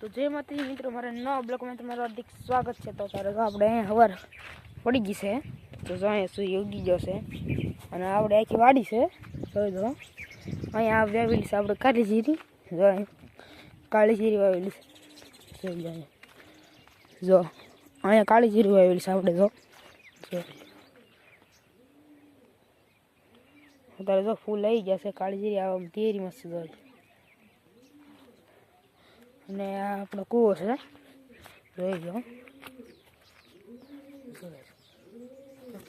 તો જય માતાજી મિત્રો, મારા નવા બ્લોગમાં તમારું હાર્દિક સ્વાગત છે। તો ત્યારે આપણે અહીંયા હવાર પડી ગઈ છે, તો જો અહીંયા સૂર્ય ઉગી ગયો છે અને આપણે આખી વાડી છે। જોઈ દો અહીંયા વાવેલી છે આપણે કાળી જીરી, જો કાળી જીરી વાવેલી છે, જો અહીંયા કાળી જીરી વાવેલી છે આપણે, જો અત્યારે જો ફૂલ આવી ગયા છે કાળી જીરી આવા તેરી મસ્ત જોઈ। અને આ આપણો કૂવો છે, જોઈ લો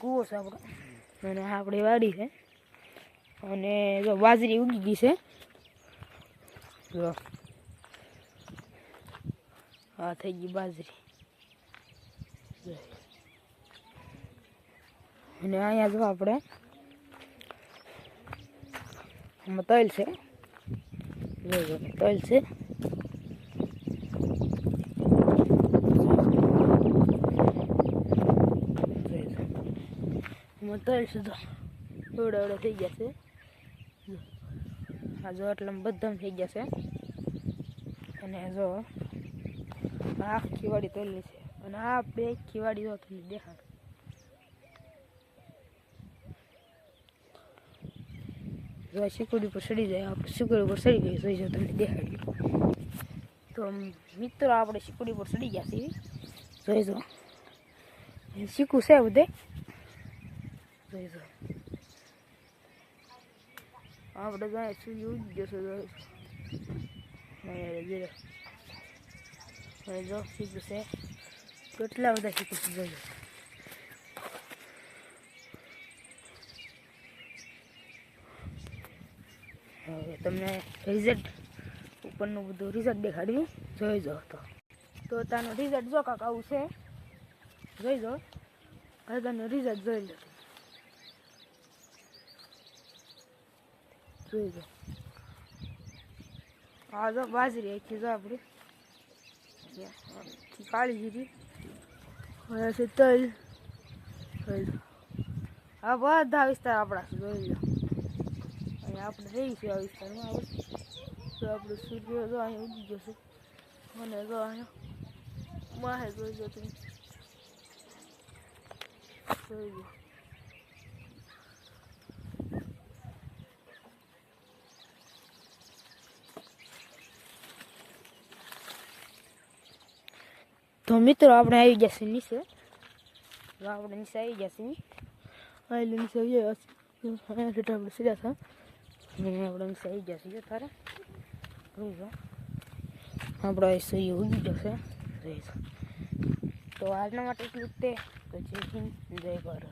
કૂવો છે આપણો, અને આ આપણી વાડી છે। અને જો બાજરી ઉગી ગઈ છે, જો આ થઈ ગઈ બાજરી। અને અહીંયા જો આપણે આમાં તલ છે, જોઈ તલ છે, તલ સીધો એવડે થઈ ગયા છે, આ જો એટલે બધા થઈ ગયા છે। અને જો આખી વાડી તલની છે, અને આ બે આખી વાડી જો તમને દેખાડ, જો શીકુડી પર ચડી જાય, આપણે શીકુડી પર ચડી ગઈ જોઈ જો તમને દેખાડ્યું। તો મિત્રો આપણે શીકુડી પર ચડી ગયા છીએ, જોઈ જો શીકું છે બધે, જોઈ જો આપણે જાય સૂર્ય ઉગી ગયો છે, જો શીકું છે, કેટલા બધા શીકું છે જોઈ। હવે તમને રિઝલ્ટ ઉપરનું બધું રિઝલ્ટ દેખાડ્યું, જોઈ જો તો તાનું રિઝલ્ટ જો કાંક આવું છે, જોઈ જો હવે તને રિઝલ્ટ જોઈ લો, જોઈ જો આ જો બાજરી આખી જો આપણી કાળી જીરી, હવે છે તલ, આ બધા વિસ્તાર આપણા છે, જોઈ લો અહીંયા આપણે રહીશું આ વિસ્તારમાં આવે, તો આપણે સૂર્ય જો અહીંયા ઉગી ગયો છે, અને જો અહીંયા માહે જોઈ લો તમે, જોઈ લો તો મિત્રો આપણે આવી ગયા છીએ નીચે, આપણે નીચે આવી ગયા છીએ, નીચે આવી ગયા આપણે સીધા હતા, આપણે નીચે આવી ગયા છીએ તારે આપણો સૂર્ય ઉગી ગયો છે, તો આજના માટે એટલું જ તે, તો જય હિન્દ જય ભારત।